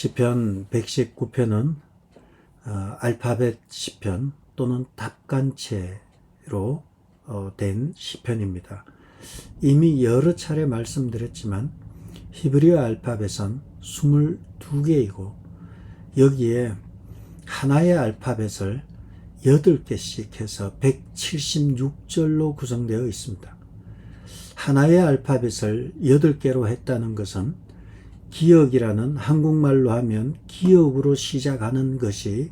시편 119편은 알파벳 시편 또는 답간체로 된 시편입니다. 이미 여러 차례 말씀드렸지만 히브리어 알파벳은 22개이고 여기에 하나의 알파벳을 8개씩 해서 176절로 구성되어 있습니다. 하나의 알파벳을 8개로 했다는 것은 기역이라는 한국말로 하면 기역으로 시작하는 것이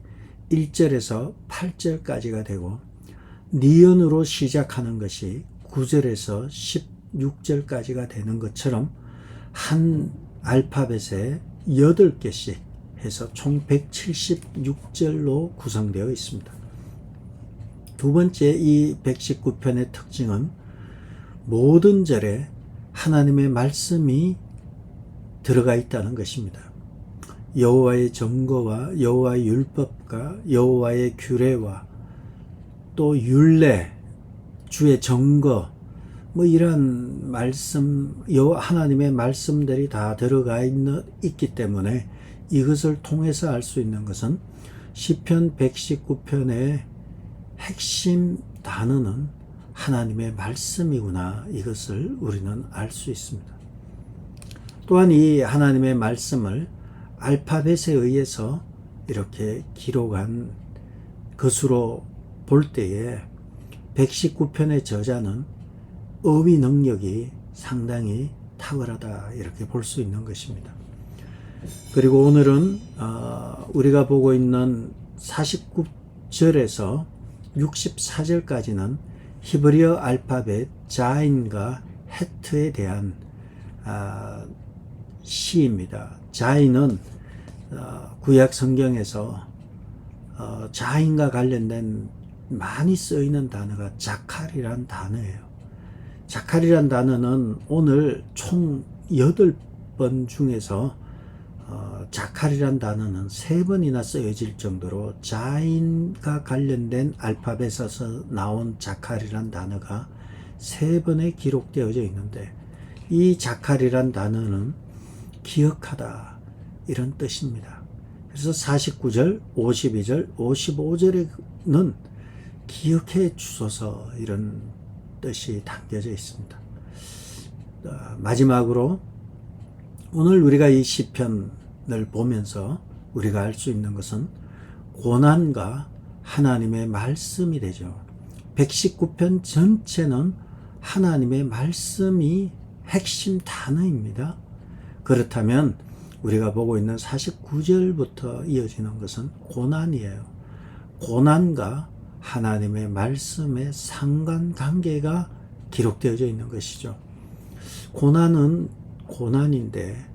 1절에서 8절까지가 되고 니은으로 시작하는 것이 9절에서 16절까지가 되는 것처럼 한 알파벳에 8개씩 해서 총 176절로 구성되어 있습니다. 두 번째 이 119편의 특징은 모든 절에 하나님의 말씀이 들어가 있다는 것입니다. 여호와의 증거와 여호와의 율법과 여호와의 규례와 또 율례, 주의 증거, 이러한 말씀, 하나님의 말씀들이 다 들어가 있기 때문에 이것을 통해서 알 수 있는 것은 시편 119편의 핵심 단어는 하나님의 말씀이구나, 이것을 우리는 알 수 있습니다. 또한 이 하나님의 말씀을 알파벳에 의해서 이렇게 기록한 것으로 볼 때에 119편의 저자는 어휘 능력이 상당히 탁월하다, 이렇게 볼 수 있는 것입니다. 그리고 오늘은 우리가 보고 있는 49절에서 64절까지는 히브리어 알파벳 자인과 헤트에 대한 시입니다. 자인은 구약 성경에서 자인과 관련된 많이 쓰이는 단어가 자칼이란 단어예요. 자칼이란 단어는 오늘 총 8번 중에서 자칼이란 단어는 3번이나 쓰여질 정도로 자인과 관련된 알파벳에서 나온 자칼이란 단어가 3번에 기록되어져 있는데, 이 자칼이란 단어는 기억하다, 이런 뜻입니다. 그래서 49절, 52절, 55절에는 기억해 주소서, 이런 뜻이 담겨져 있습니다. 마지막으로 오늘 우리가 이 시편을 보면서 우리가 알 수 있는 것은 고난과 하나님의 말씀이 되죠. 119편 전체는 하나님의 말씀이 핵심 단어입니다. 그렇다면 우리가 보고 있는 49절부터 이어지는 것은 고난이에요. 고난과 하나님의 말씀의 상관관계가 기록되어져 있는 것이죠. 고난은 고난인데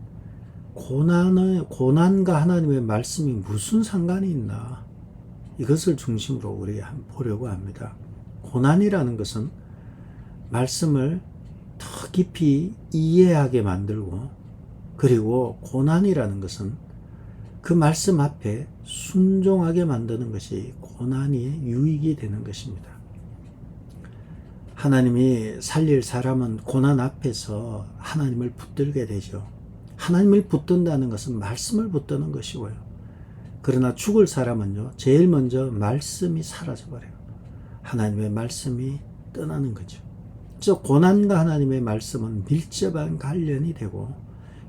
고난과 하나님의 말씀이 무슨 상관이 있나, 이것을 중심으로 우리가 보려고 합니다. 고난이라는 것은 말씀을 더 깊이 이해하게 만들고, 그리고 고난이라는 것은 그 말씀 앞에 순종하게 만드는 것이 고난이 유익이 되는 것입니다. 하나님이 살릴 사람은 고난 앞에서 하나님을 붙들게 되죠. 하나님을 붙든다는 것은 말씀을 붙드는 것이고요. 그러나 죽을 사람은요, 제일 먼저 말씀이 사라져버려요. 하나님의 말씀이 떠나는 거죠. 그래서 고난과 하나님의 말씀은 밀접한 관련이 되고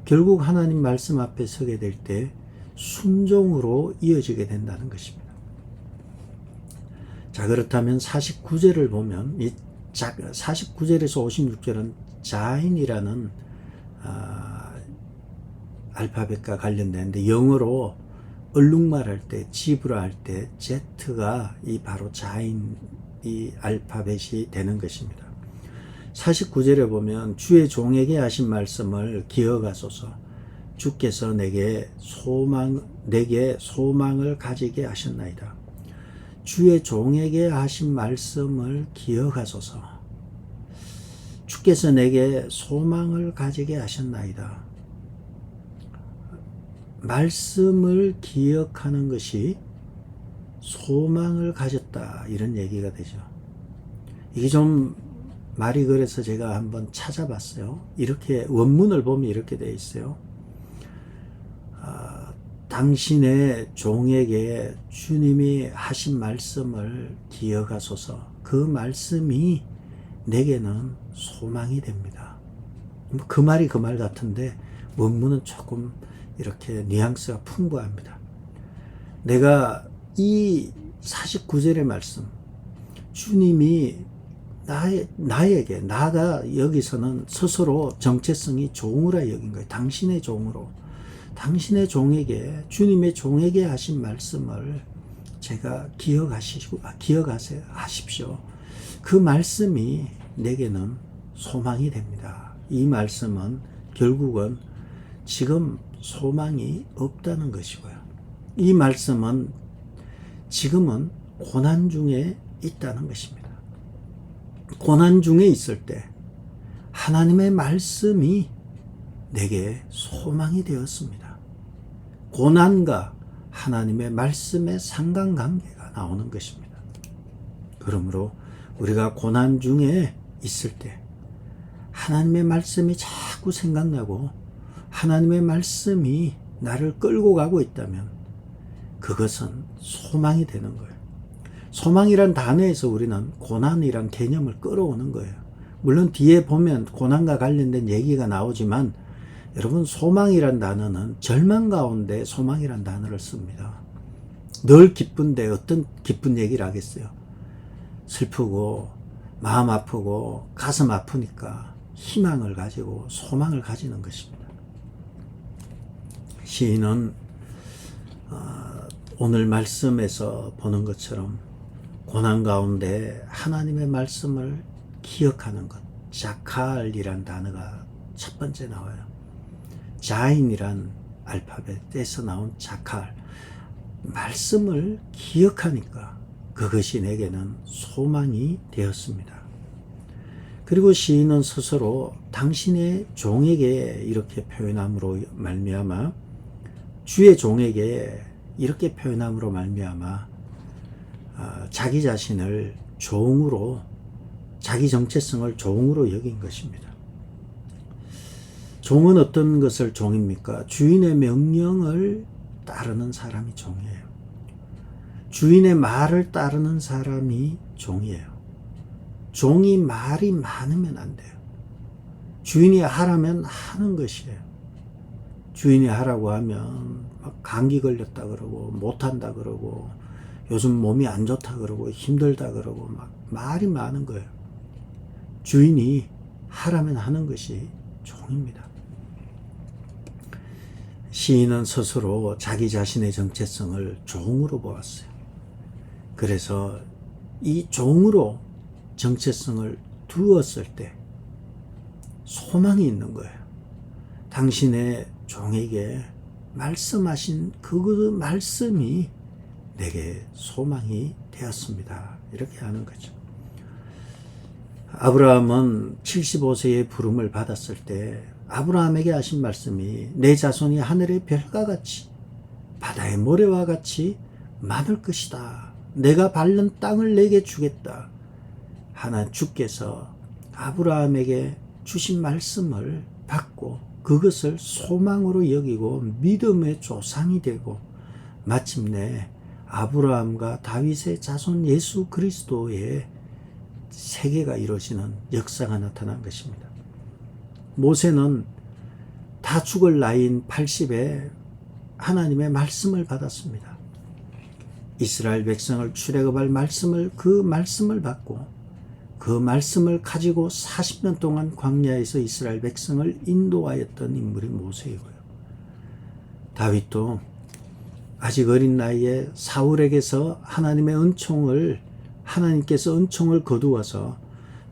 결국 하나님 말씀 앞에 서게 될 때 순종으로 이어지게 된다는 것입니다. 자, 그렇다면 49절을 보면 이 49절에서 56절은 자인이라는 알파벳과 관련되는데, 영어로 얼룩말 할 때, 지브라 할 때 Z가 이 바로 자인 이 알파벳이 되는 것입니다. 49절에 보면 주의 종에게 하신 말씀을 기억하소서, 주께서 내게 소망을 가지게 하셨나이다. 주의 종에게 하신 말씀을 기억하소서, 주께서 내게 소망을 가지게 하셨나이다. 말씀을 기억하는 것이 소망을 가졌다, 이런 얘기가 되죠. 이게 좀 말이 그래서 제가 한번 찾아봤어요. 이렇게 원문을 보면 이렇게 되어 있어요. 당신의 종에게 주님이 하신 말씀을 기억하소서. 그 말씀이 내게는 소망이 됩니다. 그 말이 그 말 같은데 원문은 조금 이렇게 뉘앙스가 풍부합니다. 내가 이 49절의 말씀, 주님이 나에게, 나가 여기서는 스스로 정체성이 종으로 여긴 거예요. 당신의 종으로. 당신의 종에게, 주님의 종에게 하신 말씀을 제가 기억하십시오. 그 말씀이 내게는 소망이 됩니다. 이 말씀은 결국은 지금 소망이 없다는 것이고요. 이 말씀은 지금은 고난 중에 있다는 것입니다. 고난 중에 있을 때 하나님의 말씀이 내게 소망이 되었습니다. 고난과 하나님의 말씀의 상관관계가 나오는 것입니다. 그러므로 우리가 고난 중에 있을 때 하나님의 말씀이 자꾸 생각나고 하나님의 말씀이 나를 끌고 가고 있다면 그것은 소망이 되는 거예요. 소망이란 단어에서 우리는 고난이란 개념을 끌어오는 거예요. 물론 뒤에 보면 고난과 관련된 얘기가 나오지만 여러분, 소망이란 단어는 절망 가운데 소망이란 단어를 씁니다. 늘 기쁜데 어떤 기쁜 얘기를 하겠어요? 슬프고 마음 아프고 가슴 아프니까 희망을 가지고 소망을 가지는 것입니다. 시인은 오늘 말씀에서 보는 것처럼 고난 가운데 하나님의 말씀을 기억하는 것, 자칼이란 단어가 첫 번째 나와요. 자인이란 알파벳에서 나온 자칼, 말씀을 기억하니까 그것이 내게는 소망이 되었습니다. 그리고 시인은 스스로 당신의 종에게 이렇게 표현함으로 말미암아, 주의 종에게 이렇게 표현함으로 말미암아 자기 자신을 종으로, 자기 정체성을 종으로 여긴 것입니다. 종은 어떤 것을 종입니까? 주인의 명령을 따르는 사람이 종이에요. 주인의 말을 따르는 사람이 종이에요. 종이 말이 많으면 안 돼요. 주인이 하라면 하는 것이에요. 주인이 하라고 하면 막 감기 걸렸다 그러고 못한다 그러고 요즘 몸이 안 좋다 그러고 힘들다 그러고 막 말이 많은 거예요. 주인이 하라면 하는 것이 종입니다. 시인은 스스로 자기 자신의 정체성을 종으로 보았어요. 그래서 이 종으로 정체성을 두었을 때 소망이 있는 거예요. 당신의 종에게 말씀하신 그 말씀이 내게 소망이 되었습니다. 이렇게 하는 거죠. 아브라함은 75세의 부름을 받았을 때 아브라함에게 하신 말씀이 내 자손이 하늘의 별과 같이 바다의 모래와 같이 많을 것이다. 내가 밟는 땅을 내게 주겠다. 주께서 아브라함에게 주신 말씀을 받고 그것을 소망으로 여기고 믿음의 조상이 되고 마침내 아브라함과 다윗의 자손 예수 그리스도의 세계가 이루어지는 역사가 나타난 것입니다. 모세는 다 죽을 나이인 80에 하나님의 말씀을 받았습니다. 이스라엘 백성을 출애굽할 그 말씀을 받고 그 말씀을 가지고 40년 동안 광야에서 이스라엘 백성을 인도하였던 인물이 모세이고요. 다윗도 아직 어린 나이에 사울에게서 하나님께서 은총을 거두어서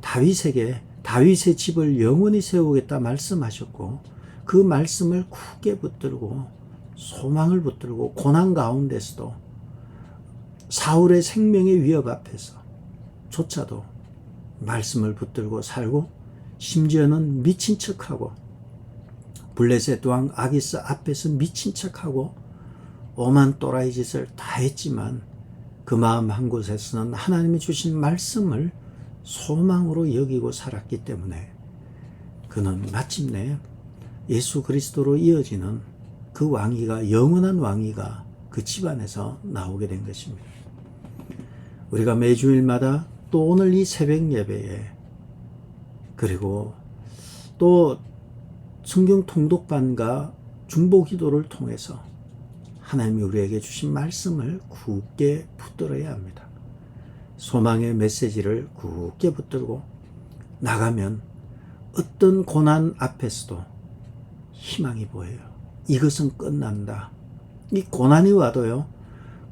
다윗의 집을 영원히 세우겠다 말씀하셨고 그 말씀을 굳게 붙들고 소망을 붙들고 고난 가운데서도 사울의 생명의 위협 앞에서 조차도 말씀을 붙들고 살고 심지어는 미친 척하고 블레셋 왕 아기스 앞에서 미친 척하고 오만 또라이 짓을 다 했지만 그 마음 한 곳에서는 하나님이 주신 말씀을 소망으로 여기고 살았기 때문에 그는 마침내 예수 그리스도로 이어지는 그 왕위가, 영원한 왕위가 그 집안에서 나오게 된 것입니다. 우리가 매주일마다 또 오늘 이 새벽 예배에, 그리고 또 성경 통독반과 중보 기도를 통해서 하나님이 우리에게 주신 말씀을 굳게 붙들어야 합니다. 소망의 메시지를 굳게 붙들고 나가면 어떤 고난 앞에서도 희망이 보여요. 이것은 끝난다. 이 고난이 와도요,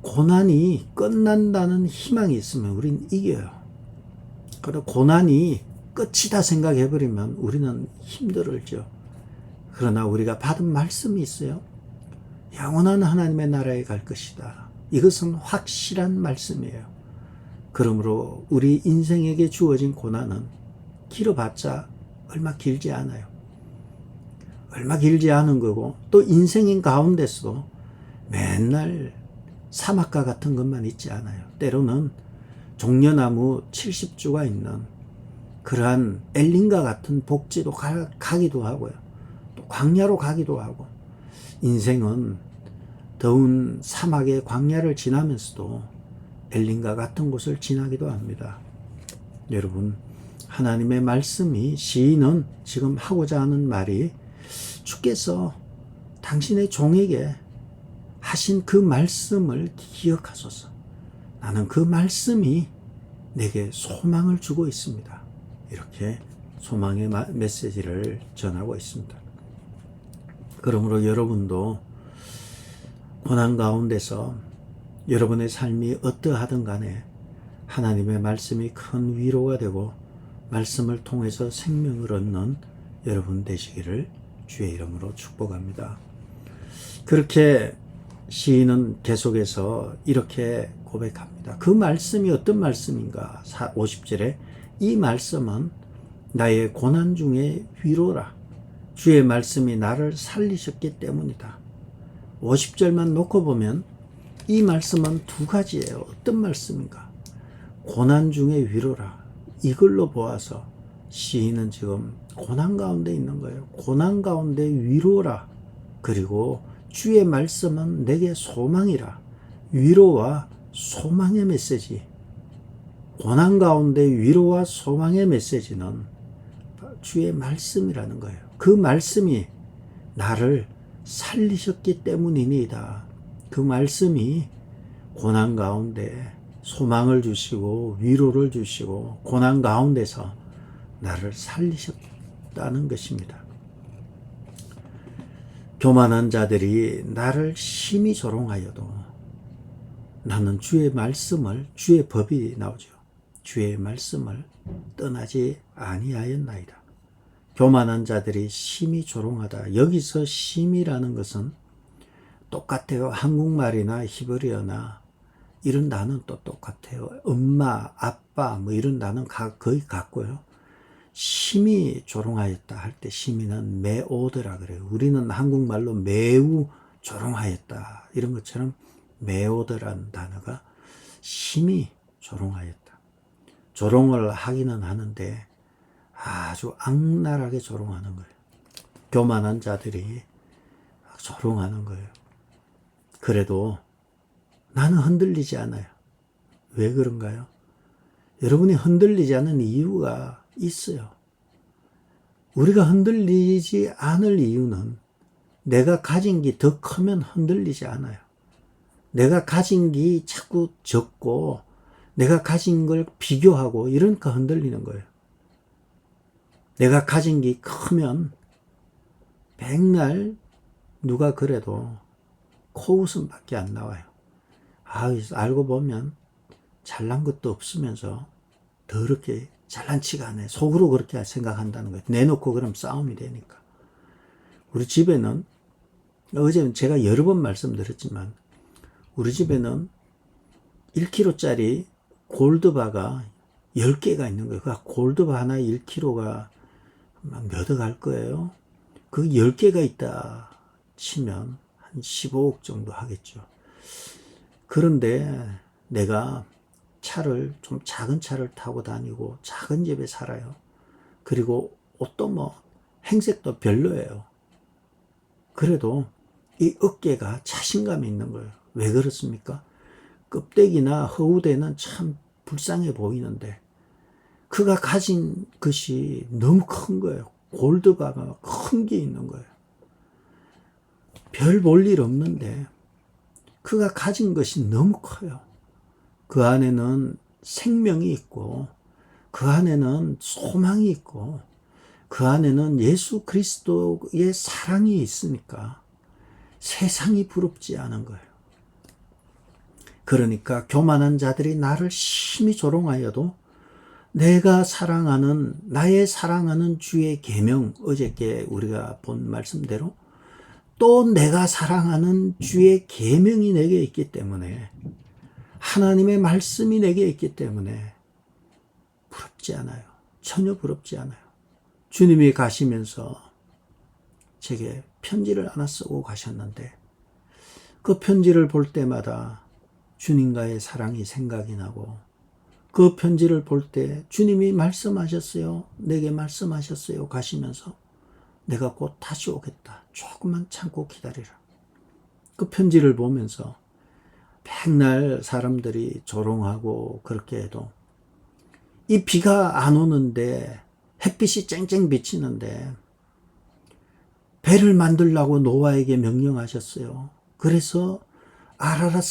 고난이 끝난다는 희망이 있으면 우린 이겨요. 그러나 고난이 끝이다 생각해버리면 우리는 힘들죠. 그러나 우리가 받은 말씀이 있어요. 영원한 하나님의 나라에 갈 것이다. 이것은 확실한 말씀이에요. 그러므로 우리 인생에게 주어진 고난은 길어봤자 얼마 길지 않아요. 얼마 길지 않은 거고, 또 인생인 가운데서도 맨날 사막과 같은 것만 있지 않아요. 때로는 종려나무 70주가 있는 그러한 엘린과 같은 복지도 가기도 하고요. 또 광야로 가기도 하고, 인생은 더운 사막의 광야를 지나면서도 엘린과 같은 곳을 지나기도 합니다. 여러분, 하나님의 말씀이, 시인은 지금 하고자 하는 말이, 주께서 당신의 종에게 하신 그 말씀을 기억하소서. 나는 그 말씀이 내게 소망을 주고 있습니다. 이렇게 소망의 메시지를 전하고 있습니다. 그러므로 여러분도 고난 가운데서 여러분의 삶이 어떠하든 간에 하나님의 말씀이 큰 위로가 되고 말씀을 통해서 생명을 얻는 여러분 되시기를 주의 이름으로 축복합니다. 그렇게 시인은 계속해서 이렇게 고백합니다. 그 말씀이 어떤 말씀인가? 50절에 이 말씀은 나의 고난 중에 위로라. 주의 말씀이 나를 살리셨기 때문이다. 50절만 놓고 보면 이 말씀은 두 가지예요. 어떤 말씀인가? 고난 중에 위로라. 이걸로 보아서 시인은 지금 고난 가운데 있는 거예요. 고난 가운데 위로라. 그리고 주의 말씀은 내게 소망이라. 위로와 소망의 메시지. 고난 가운데 위로와 소망의 메시지는 주의 말씀이라는 거예요. 그 말씀이 나를 살리셨기 때문이니이다. 그 말씀이 고난 가운데 소망을 주시고 위로를 주시고 고난 가운데서 나를 살리셨다는 것입니다. 교만한 자들이 나를 심히 조롱하여도 나는 주의 말씀을, 주의 법이 나오죠. 주의 말씀을 떠나지 아니하였나이다. 교만한 자들이 심히 조롱하다. 여기서 심이라는 것은 똑같아요. 한국말이나 히브리어나 이런 단어는 또 똑같아요. 엄마, 아빠 뭐 이런 단어는 거의 같고요. 심히 조롱하였다 할 때 심히는 매오더라 그래요. 우리는 한국말로 매우 조롱하였다 이런 것처럼 매오더라는 단어가 심히 조롱하였다. 조롱을 하기는 하는데 아주 악랄하게 조롱하는 거예요. 교만한 자들이 조롱하는 거예요. 그래도 나는 흔들리지 않아요. 왜 그런가요? 여러분이 흔들리지 않는 이유가 있어요. 우리가 흔들리지 않을 이유는 내가 가진 게 더 크면 흔들리지 않아요. 내가 가진 게 자꾸 적고 내가 가진 걸 비교하고 이러니까 흔들리는 거예요. 내가 가진 게 크면 백날 누가 그래도 코웃음밖에 안 나와요. 알고 보면 잘난 것도 없으면서 더럽게 잘난 치가 않아요. 속으로 그렇게 생각한다는 거예요. 내놓고 그럼 싸움이 되니까. 우리 집에는 어제 제가 여러 번 말씀드렸지만 우리 집에는 1kg짜리 골드바가 10개가 있는 거예요. 그 골드바 하나 1kg가 몇 억 할 거예요. 그 10개가 있다 치면 한 15억 정도 하겠죠. 그런데 내가 차를 좀 작은 차를 타고 다니고 작은 집에 살아요. 그리고 옷도 뭐 행색도 별로예요. 그래도 이 어깨가 자신감이 있는 거예요. 왜 그렇습니까? 껍데기나 허우대는 참 불쌍해 보이는데 그가 가진 것이 너무 큰 거예요. 골드바가 큰 게 있는 거예요. 별 볼 일 없는데 그가 가진 것이 너무 커요. 그 안에는 생명이 있고 그 안에는 소망이 있고 그 안에는 예수 그리스도의 사랑이 있으니까 세상이 부럽지 않은 거예요. 그러니까 교만한 자들이 나를 심히 조롱하여도 내가 사랑하는, 나의 사랑하는 주의 계명, 어저께 우리가 본 말씀대로 또 내가 사랑하는 주의 계명이 내게 있기 때문에, 하나님의 말씀이 내게 있기 때문에 부럽지 않아요. 전혀 부럽지 않아요. 주님이 가시면서 제게 편지를 하나 쓰고 가셨는데 그 편지를 볼 때마다 주님과의 사랑이 생각이 나고, 그 편지를 볼 때 주님이 말씀하셨어요. 내게 말씀하셨어요. 가시면서 내가 곧 다시 오겠다. 조금만 참고 기다리라. 그 편지를 보면서 백날 사람들이 조롱하고 그렇게 해도 이 비가 안 오는데, 햇빛이 쨍쨍 비치는데 배를 만들라고 노아에게 명령하셨어요. 그래서 아라랏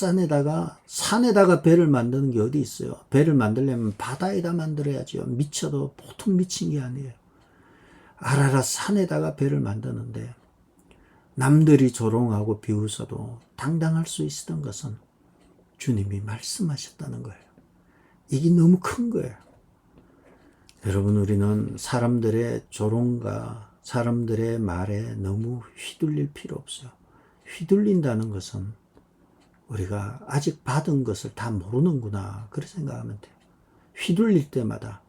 산에다가 배를 만드는 게 어디 있어요? 배를 만들려면 바다에다 만들어야죠. 미쳐도 보통 미친 게 아니에요. 아라랏 산에다가 배를 만드는데 남들이 조롱하고 비웃어도 당당할 수 있었던 것은 주님이 말씀하셨다는 거예요. 이게 너무 큰 거예요. 여러분, 우리는 사람들의 조롱과 사람들의 말에 너무 휘둘릴 필요 없어요. 휘둘린다는 것은 우리가 아직 받은 것을 다 모르는구나, 그렇게 생각하면 돼요. 휘둘릴 때마다,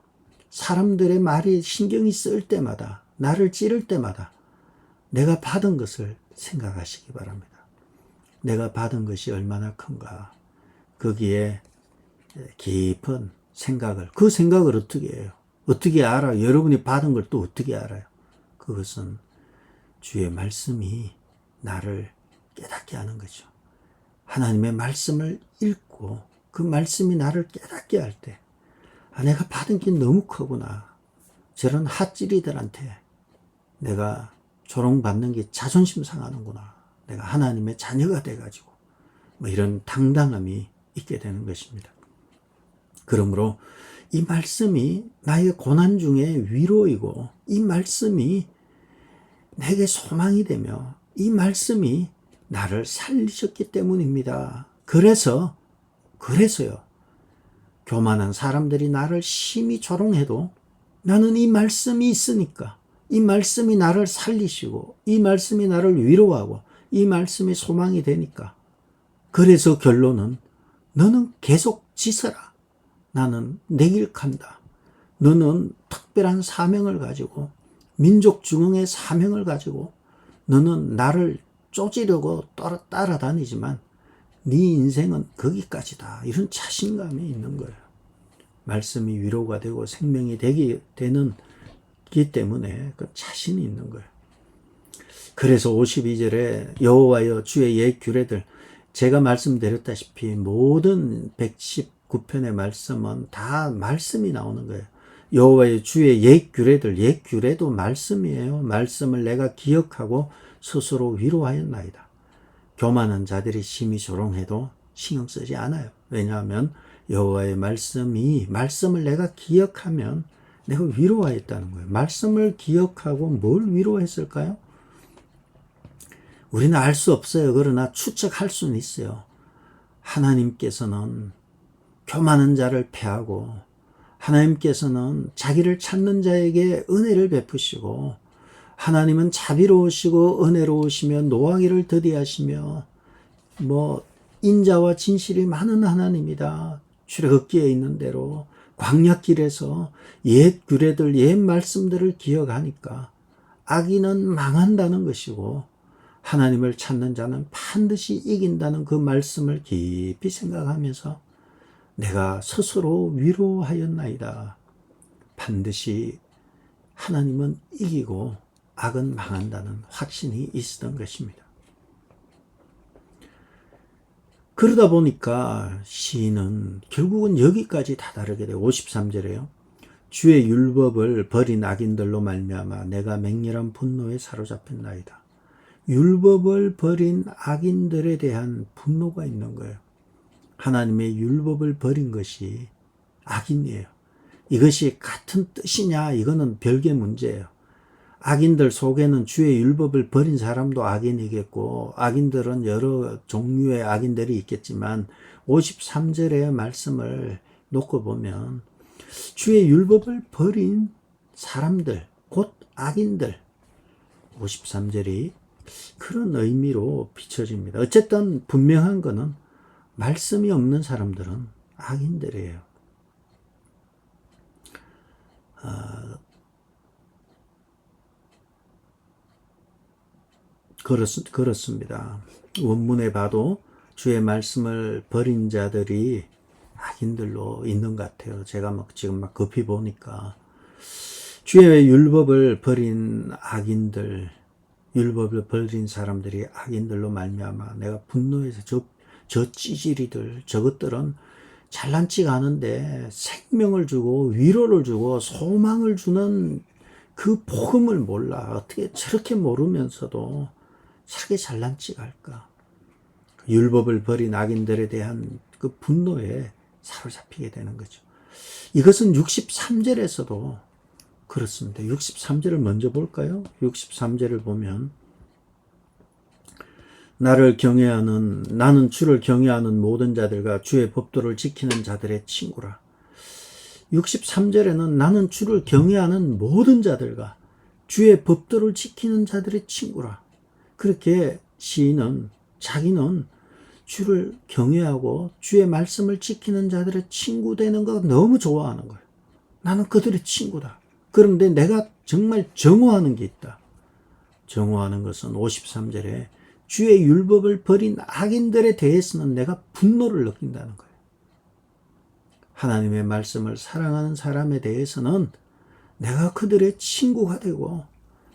사람들의 말이 신경이 쓰일 때마다, 나를 찌를 때마다 내가 받은 것을 생각하시기 바랍니다. 내가 받은 것이 얼마나 큰가, 거기에 깊은 생각을, 그 생각을 어떻게 해요? 어떻게 알아요? 여러분이 받은 걸 또 어떻게 알아요? 그것은 주의 말씀이 나를 깨닫게 하는 거죠. 하나님의 말씀을 읽고 그 말씀이 나를 깨닫게 할 때, 아, 내가 받은 게 너무 크구나. 저런 핫찌리들한테 내가 조롱받는 게 자존심 상하는구나. 내가 하나님의 자녀가 돼가지고 뭐 이런 당당함이 있게 되는 것입니다. 그러므로 이 말씀이 나의 고난 중에 위로이고, 이 말씀이 내게 소망이 되며, 이 말씀이 나를 살리셨기 때문입니다. 그래서요, 교만한 사람들이 나를 심히 조롱해도 나는 이 말씀이 있으니까, 이 말씀이 나를 살리시고, 이 말씀이 나를 위로하고, 이 말씀이 소망이 되니까, 그래서 결론은 너는 계속 지서라. 나는 내 길 간다. 너는 특별한 사명을 가지고, 민족 중흥의 사명을 가지고 너는 나를 쫓으려고 따라다니지만 네 인생은 거기까지다. 이런 자신감이 있는 거예요. 말씀이 위로가 되고 생명이 되는 기 때문에 그 자신이 있는 거예요. 그래서 52절에 여호와여 주의 옛 규례들, 제가 말씀드렸다시피 모든 119편의 말씀은 다 말씀이 나오는 거예요. 여호와의 주의 옛 규례들, 옛 규례도 말씀이에요. 말씀을 내가 기억하고 스스로 위로하였나이다. 교만한 자들이 심히 조롱해도 신경 쓰지 않아요. 왜냐하면 여호와의 말씀을 내가 기억하면 내가 위로하였다는 거예요. 말씀을 기억하고 뭘 위로했을까요? 우리는 알 수 없어요. 그러나 추측할 수는 있어요. 하나님께서는 교만한 자를 패하고, 하나님께서는 자기를 찾는 자에게 은혜를 베푸시고, 하나님은 자비로우시고 은혜로우시며 노하기를 더디하시며 인자와 진실이 많은 하나님이다. 출애굽기에 있는 대로 광야길에서 옛 규례들, 옛 말씀들을 기억하니까 악인은 망한다는 것이고 하나님을 찾는 자는 반드시 이긴다는 그 말씀을 깊이 생각하면서 내가 스스로 위로하였나이다. 반드시 하나님은 이기고 악은 망한다는 확신이 있었던 것입니다. 그러다 보니까 시인은 결국은 여기까지 다다르게 돼요. 53절에요. 주의 율법을 버린 악인들로 말미암아 내가 맹렬한 분노에 사로잡혔나이다. 율법을 버린 악인들에 대한 분노가 있는 거예요. 하나님의 율법을 버린 것이 악인이에요. 이것이 같은 뜻이냐? 이거는 별개 문제예요. 악인들 속에는 주의 율법을 버린 사람도 악인이겠고, 악인들은 여러 종류의 악인들이 있겠지만 53절의 말씀을 놓고 보면 주의 율법을 버린 사람들, 곧 악인들, 53절이 그런 의미로 비춰집니다. 어쨌든 분명한 것은 말씀이 없는 사람들은 악인들이에요. 그렇습니다. 원문에 봐도 주의 말씀을 버린 자들이 악인들로 있는 것 같아요. 제가 지금 급히 보니까 주의 율법을 버린 악인들, 율법을 버린 사람들이 악인들로 말미암아 내가 분노해서 저 찌질이들, 저것들은 잘난 척 하는데 생명을 주고 위로를 주고 소망을 주는 그 복음을 몰라. 어떻게 저렇게 모르면서도 자기 잘난 척 할까? 율법을 버린 악인들에 대한 그 분노에 사로잡히게 되는 거죠. 이것은 63절에서도 그렇습니다. 63절을 먼저 볼까요? 63절을 보면 나는 주를 경외하는 모든 자들과 주의 법도를 지키는 자들의 친구라. 63절에는 나는 주를 경외하는 모든 자들과 주의 법도를 지키는 자들의 친구라. 그렇게 시인은 자기는 주를 경외하고 주의 말씀을 지키는 자들의 친구 되는 거 너무 좋아하는 거예요. 나는 그들의 친구다. 그런데 내가 정말 정오하는 게 있다. 정오하는 것은 53절에 주의 율법을 버린 악인들에 대해서는 내가 분노를 느낀다는 거예요. 하나님의 말씀을 사랑하는 사람에 대해서는 내가 그들의 친구가 되고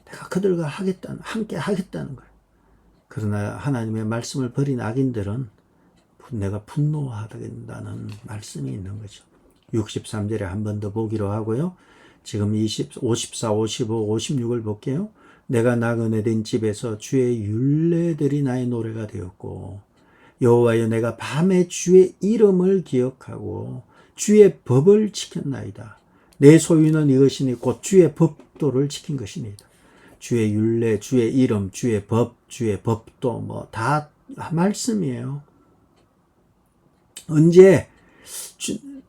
내가 그들과 함께 하겠다는 거예요. 그러나 하나님의 말씀을 버린 악인들은 내가 분노하겠다는 말씀이 있는 거죠. 63절에 한 번 더 보기로 하고요. 지금 54, 55, 56을 볼게요. 내가 나그네 된 집에서 주의 율례들이 나의 노래가 되었고 여호와여 내가 밤에 주의 이름을 기억하고 주의 법을 지켰나이다. 내 소유는 이것이니 곧 주의 법도를 지킨 것이니이다. 주의 율례, 주의 이름, 주의 법, 주의 법도 다 말씀이에요. 언제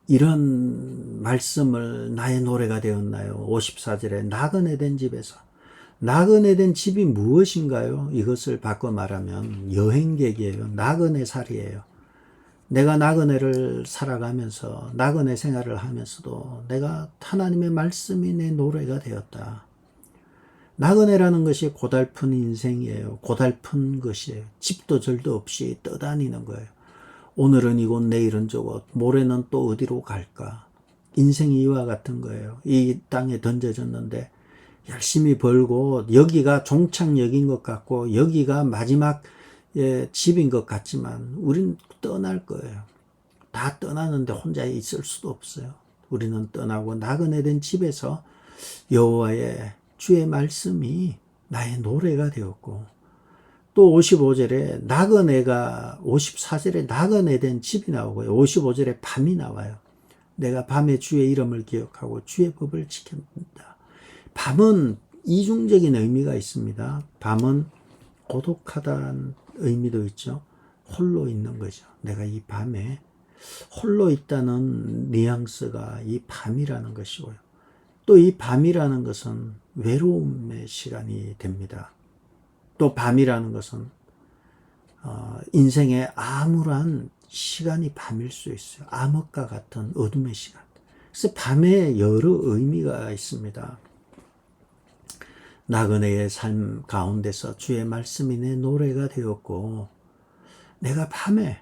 이런 말씀을 나의 노래가 되었나요? 54절에 나그네 된 집에서. 나그네 된 집이 무엇인가요? 이것을 바꿔 말하면 여행객이에요. 나그네 살이에요. 내가 나그네를 살아가면서 나그네 생활을 하면서도 내가 하나님의 말씀이 내 노래가 되었다. 나그네라는 것이 고달픈 인생이에요. 고달픈 것이에요. 집도 절도 없이 떠다니는 거예요. 오늘은 이곳 내일은 저곳 모레는 또 어디로 갈까? 인생이 이와 같은 거예요. 이 땅에 던져졌는데 열심히 벌고 여기가 종착역인 것 같고 여기가 마지막 집인 것 같지만 우린 떠날 거예요. 다 떠나는데 혼자 있을 수도 없어요. 우리는 떠나고 나그네 된 집에서 여호와의 주의 말씀이 나의 노래가 되었고 또 55절에 나그네가 54절에 나그네 된 집이 나오고요. 55절에 밤이 나와요. 내가 밤에 주의 이름을 기억하고 주의 법을 지킨다. 밤은 이중적인 의미가 있습니다. 밤은 고독하다는 의미도 있죠. 홀로 있는 거죠. 내가 이 밤에 홀로 있다는 뉘앙스가 이 밤이라는 것이고요. 또 이 밤이라는 것은 외로움의 시간이 됩니다. 또 밤이라는 것은 인생의 암울한 시간이 밤일 수 있어요. 암흑과 같은 어둠의 시간. 그래서 밤에 여러 의미가 있습니다. 나그네의 삶 가운데서 주의 말씀이 내 노래가 되었고 내가 밤에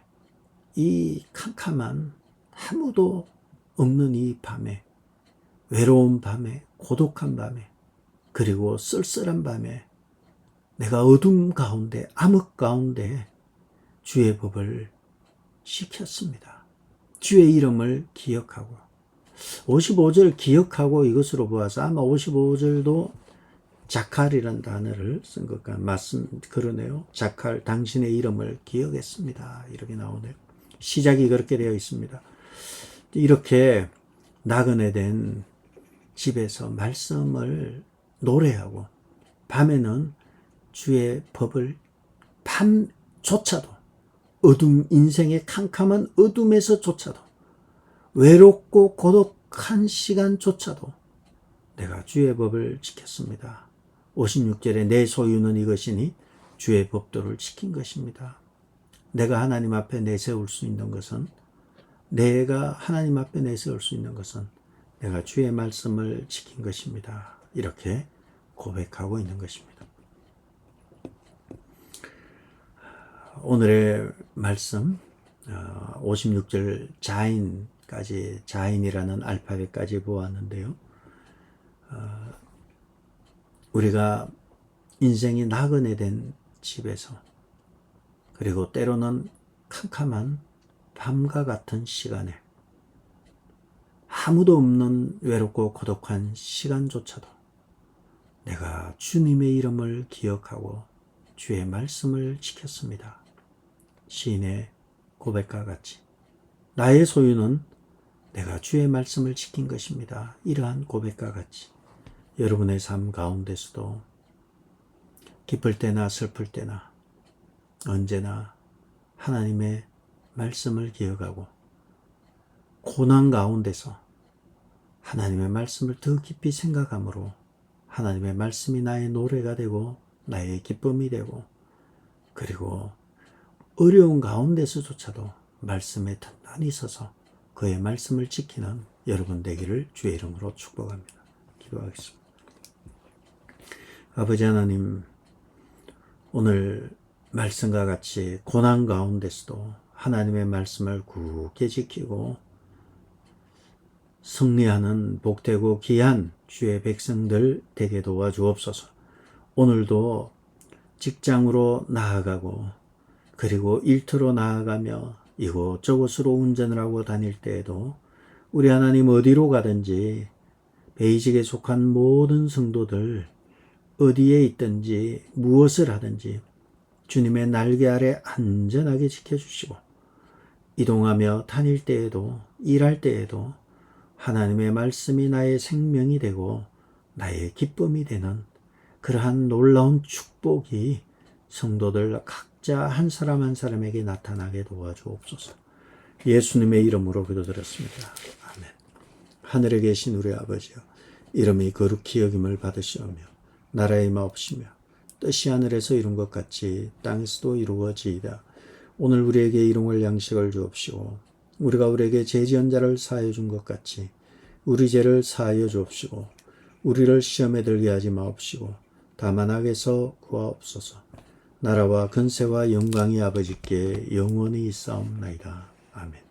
이 캄캄한 아무도 없는 이 밤에 외로운 밤에 고독한 밤에 그리고 쓸쓸한 밤에 내가 어둠 가운데 암흑 가운데 주의 법을 시켰습니다. 주의 이름을 기억하고. 55절 기억하고 이것으로 보아서 아마 55절도 자칼이라는 단어를 쓴 것과 그러네요. 자칼, 당신의 이름을 기억했습니다. 이렇게 나오네요. 시작이 그렇게 되어 있습니다. 이렇게 나그네 된 집에서 말씀을 노래하고, 밤에는 주의 법을, 밤조차도 인생의 캄캄한 어둠에서조차도, 외롭고 고독한 시간조차도 내가 주의 법을 지켰습니다. 56절에 내 소유는 이것이니 주의 법도를 지킨 것입니다. 내가 하나님 앞에 내세울 수 있는 것은, 내가 주의 말씀을 지킨 것입니다. 이렇게 고백하고 있는 것입니다. 오늘의 말씀 56절 자인이라는 알파벳까지 보았는데요. 우리가 인생이 나그네 된 집에서, 그리고 때로는 캄캄한 밤과 같은 시간에, 아무도 없는 외롭고 고독한 시간조차도 내가 주님의 이름을 기억하고 주의 말씀을 지켰습니다. 시인의 고백과 같이 나의 소유는 내가 주의 말씀을 지킨 것입니다. 이러한 고백과 같이 여러분의 삶 가운데서도 기쁠 때나 슬플 때나 언제나 하나님의 말씀을 기억하고, 고난 가운데서 하나님의 말씀을 더 깊이 생각함으로 하나님의 말씀이 나의 노래가 되고 나의 기쁨이 되고, 그리고 어려운 가운데서조차도 말씀에 단단히 서서 그의 말씀을 지키는 여러분 되기를 주의 이름으로 축복합니다. 기도하겠습니다. 아버지 하나님, 오늘 말씀과 같이 고난 가운데서도 하나님의 말씀을 굳게 지키고 승리하는 복되고 귀한 주의 백성들 되게 도와주옵소서. 오늘도 직장으로 나아가고, 그리고 일터로 나아가며 이곳저곳으로 운전을 하고 다닐 때에도 우리 하나님 어디로 가든지 베이직에 속한 모든 성도들 어디에 있든지 무엇을 하든지 주님의 날개 아래 안전하게 지켜주시고, 이동하며 다닐 때에도 일할 때에도 하나님의 말씀이 나의 생명이 되고 나의 기쁨이 되는 그러한 놀라운 축복이 성도들 각자 한 사람 한 사람에게 나타나게 도와주옵소서. 예수님의 이름으로 기도드렸습니다. 아멘. 하늘에 계신 우리 아버지여, 이름이 거룩히 여김을 받으시오며 나라의 마옵시며 뜻이 하늘에서 이룬 것 같이 땅에서도 이루어지이다. 오늘 우리에게 일용할 양식을 주옵시고, 우리가 우리에게 죄지은 자를 사하여 준 것 같이 우리 죄를 사하여 주옵시고, 우리를 시험에 들게 하지 마옵시고 다만 악에서 구하옵소서. 나라와 근세와 영광이 아버지께 영원히 있사옵나이다. 아멘.